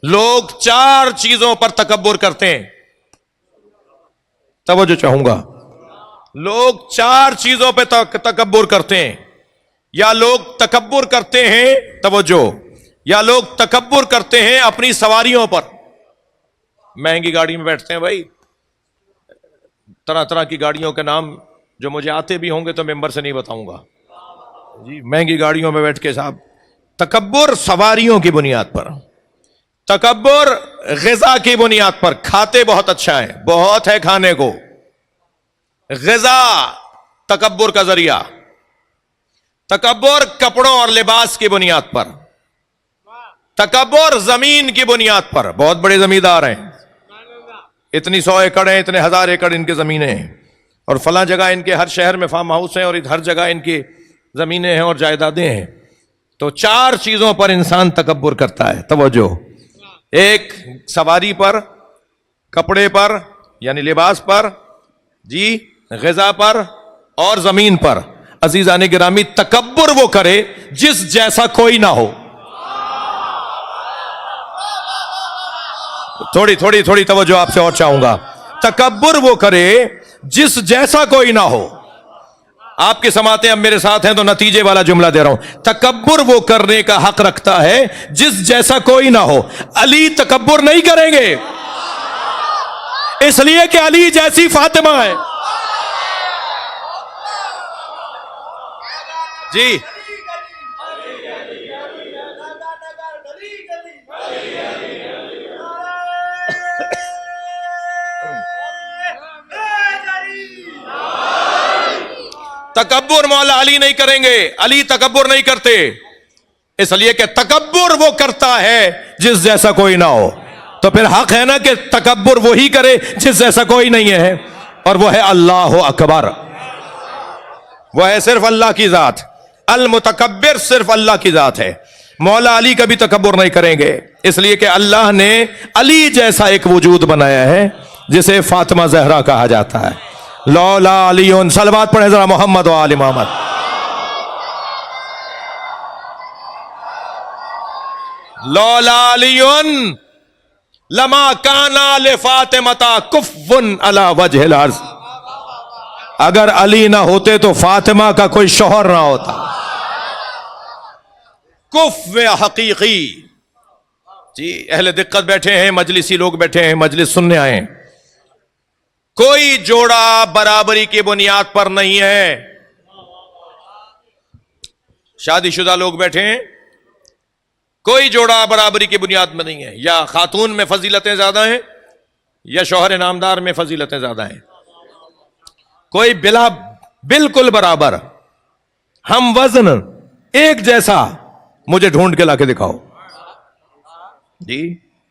لوگ 4 چیزوں پر تکبر کرتے ہیں. توجہ چاہوں گا. لوگ 4 چیزوں پہ تکبر کرتے ہیں. یا لوگ تکبر کرتے ہیں، توجہ، یا لوگ تکبر کرتے ہیں اپنی سواریوں پر. مہنگی گاڑی میں بیٹھتے ہیں بھائی، طرح طرح کی گاڑیوں کے نام جو مجھے آتے بھی ہوں گے تو ممبر سے نہیں بتاؤں گا جی. مہنگی گاڑیوں میں بیٹھ کے صاحب تکبر سواریوں کی بنیاد پر، تکبر غذا کی بنیاد پر. کھاتے بہت اچھا ہے، بہت ہے کھانے کو. غذا تکبر کا ذریعہ. تکبر کپڑوں اور لباس کی بنیاد پر. تکبر زمین کی بنیاد پر. بہت بڑے زمیندار ہیں، اتنی 100 ایکڑ ہیں، اتنے 1000 ایکڑ ان کے زمینیں ہیں، اور فلاں جگہ ان کے ہر شہر میں فارم ہاؤس ہیں، اور ہر جگہ ان کی زمینیں ہیں اور جائیدادیں ہیں. تو 4 چیزوں پر انسان تکبر کرتا ہے. توجہ، ایک سواری پر، کپڑے پر یعنی لباس پر، جی غذا پر، اور زمین پر. عزیزان گرامی، تکبر وہ کرے جس جیسا کوئی نہ ہو. تھوڑی توجہ آپ سے اور چاہوں گا. تکبر وہ کرے جس جیسا کوئی نہ ہو. آپ کی سماعتیں اب میرے ساتھ ہیں تو نتیجے والا جملہ دے رہا ہوں. تکبر وہ کرنے کا حق رکھتا ہے جس جیسا کوئی نہ ہو. علی تکبر نہیں کریں گے، اس لیے کہ علی جیسی فاطمہ ہے. جی تکبر مولا علی نہیں کریں گے. علی تکبر نہیں کرتے، اس لیے کہ تکبر وہ کرتا ہے جس جیسا کوئی نہ ہو. تو پھر حق ہے نا کہ تکبر وہی کرے جس جیسا کوئی نہیں ہے، اور وہ ہے اللہ اکبر. وہ ہے صرف اللہ کی ذات. المتکبر صرف اللہ کی ذات ہے. مولا علی کا بھی تکبر نہیں کریں گے، اس لیے کہ اللہ نے علی جیسا ایک وجود بنایا ہے جسے فاطمہ زہرا کہا جاتا ہے. لولا علی، صلوات پڑھیں ذرا محمد و آل محمد. لولا علی لما کانا لفاطمۃ کفو علی وجہ الارض. اگر علی نہ ہوتے تو فاطمہ کا کوئی شوہر نہ ہوتا. کفو حقیقی. جی اہل دقت بیٹھے ہیں، مجلسی لوگ بیٹھے ہیں، مجلس سننے آئے ہیں. کوئی جوڑا برابری کی بنیاد پر نہیں ہے. شادی شدہ لوگ بیٹھے ہیں، کوئی جوڑا برابری کی بنیاد میں نہیں ہے. یا خاتون میں فضیلتیں زیادہ ہیں یا شوہر نامدار میں فضیلتیں زیادہ ہیں. کوئی بالکل برابر، ہم وزن، ایک جیسا مجھے ڈھونڈ کے لا کے دکھاؤ. جی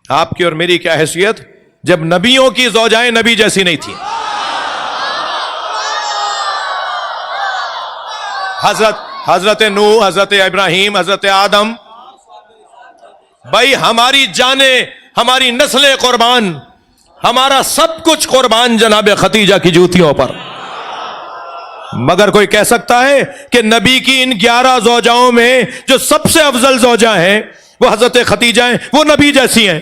آپ کی اور میری کیا حیثیت جب نبیوں کی زوجائیں نبی جیسی نہیں تھی. حضرت نوح، حضرت ابراہیم، حضرت آدم، بھائی ہماری جانیں، ہماری نسلیں قربان، ہمارا سب کچھ قربان جناب خدیجہ کی جوتیوں پر. مگر کوئی کہہ سکتا ہے کہ نبی کی ان 11 زوجاؤں میں جو سب سے افضل زوجہ ہیں وہ حضرت خدیجہ ہیں، وہ نبی جیسی ہیں؟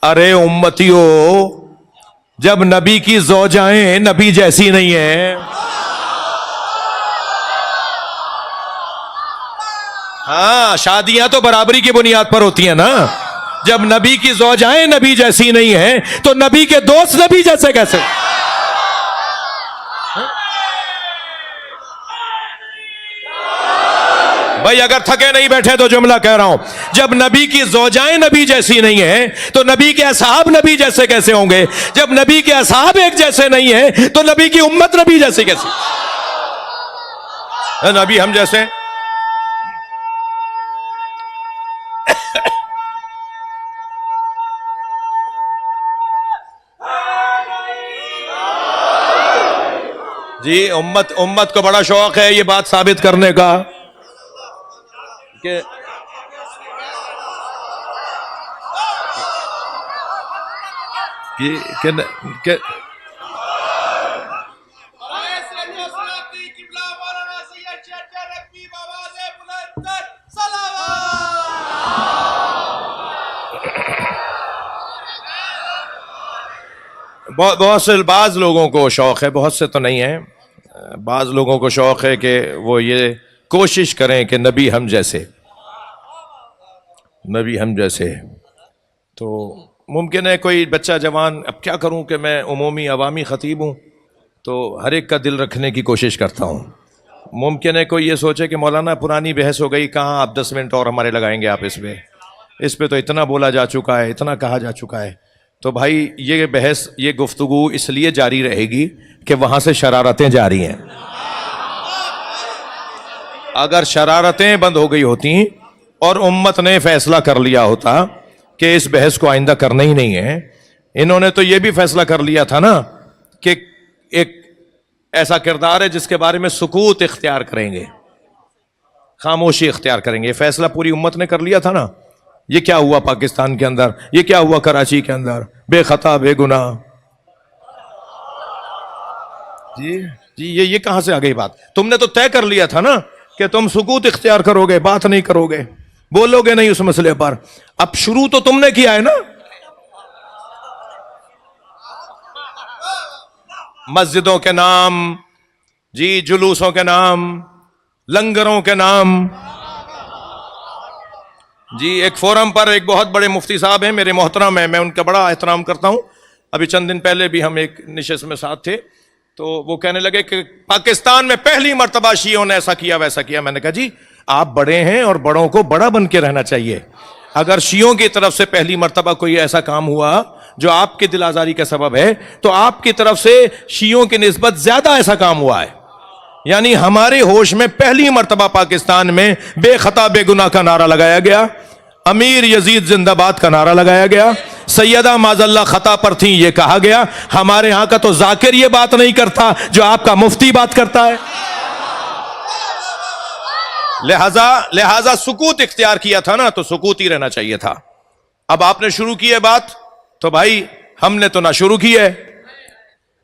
ارے امتیو، جب نبی کی زوجائیں نبی جیسی نہیں ہیں، ہاں شادیاں تو برابری کی بنیاد پر ہوتی ہیں نا. جب نبی کی زوجائیں نبی جیسی نہیں ہیں تو نبی کے دوست نبی جیسے کیسے؟ بھائی اگر تھکے نہیں بیٹھے تو جملہ کہہ رہا ہوں. جب نبی کی زوجائیں نبی جیسی نہیں ہیں تو نبی کے اصحاب نبی جیسے کیسے ہوں گے؟ جب نبی کے اصحاب ایک جیسے نہیں ہیں تو نبی کی امت نبی جیسے کیسے؟ نبی ہم جیسے. جی امت کو بڑا شوق ہے یہ بات ثابت کرنے کا کہ بہت سے بعض لوگوں کو شوق ہے، بہت سے تو نہیں ہے، بعض لوگوں کو شوق ہے کہ وہ یہ کوشش کریں کہ نبی ہم جیسے، نبی ہم جیسے. تو ممکن ہے کوئی بچہ جوان، اب کیا کروں کہ میں عمومی عوامی خطیب ہوں تو ہر ایک کا دل رکھنے کی کوشش کرتا ہوں. ممکن ہے کوئی یہ سوچے کہ مولانا پرانی بحث ہو گئی، کہاں آپ 10 منٹ اور ہمارے لگائیں گے، آپ اس پہ تو اتنا بولا جا چکا ہے، اتنا کہا جا چکا ہے. تو بھائی یہ بحث، یہ گفتگو اس لیے جاری رہے گی کہ وہاں سے شرارتیں جاری ہیں. اگر شرارتیں بند ہو گئی ہوتی اور امت نے فیصلہ کر لیا ہوتا کہ اس بحث کو آئندہ کرنا ہی نہیں ہے، انہوں نے تو یہ بھی فیصلہ کر لیا تھا نا کہ ایک ایسا کردار ہے جس کے بارے میں سکوت اختیار کریں گے، خاموشی اختیار کریں گے. یہ فیصلہ پوری امت نے کر لیا تھا نا. یہ کیا ہوا پاکستان کے اندر، یہ کیا ہوا کراچی کے اندر، بے خطا بے گناہ. جی یہ کہاں سے آ گئی بات؟ تم نے تو طے کر لیا تھا نا کہ تم سکوت اختیار کرو گے، بات نہیں کرو گے، بولو گے نہیں اس مسئلے پر. اب شروع تو تم نے کیا ہے نا. مسجدوں کے نام، جی جلوسوں کے نام، لنگروں کے نام. جی ایک فورم پر ایک بہت بڑے مفتی صاحب ہیں، میرے محترم ہیں، میں ان کا بڑا احترام کرتا ہوں. ابھی چند دن پہلے بھی ہم ایک نشست میں ساتھ تھے، تو وہ کہنے لگے کہ پاکستان میں پہلی مرتبہ شیعوں نے ایسا کیا ویسا کیا. میں نے کہا جی آپ بڑے ہیں اور بڑوں کو بڑا بن کے رہنا چاہیے. اگر شیعوں کی طرف سے پہلی مرتبہ کوئی ایسا کام ہوا جو آپ کے دل آزاری کا سبب ہے، تو آپ کی طرف سے شیعوں کی نسبت زیادہ ایسا کام ہوا ہے. یعنی ہمارے ہوش میں پہلی مرتبہ پاکستان میں بے خطا بے گناہ کا نعرہ لگایا گیا، امیر یزید زندہ باد کا نعرہ لگایا گیا، سیدہ معاذ اللہ خطا پر تھیں یہ کہا گیا. ہمارے ہاں کا تو ذاکر یہ بات نہیں کرتا جو آپ کا مفتی بات کرتا ہے. لہذا سکوت اختیار کیا تھا نا، تو سکوت ہی رہنا چاہیے تھا. اب آپ نے شروع کی ہے بات، تو بھائی ہم نے تو نہ شروع کی ہے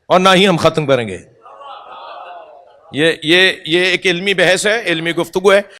اور نہ ہی ہم ختم کریں گے. یہ ایک علمی بحث ہے، علمی گفتگو ہے.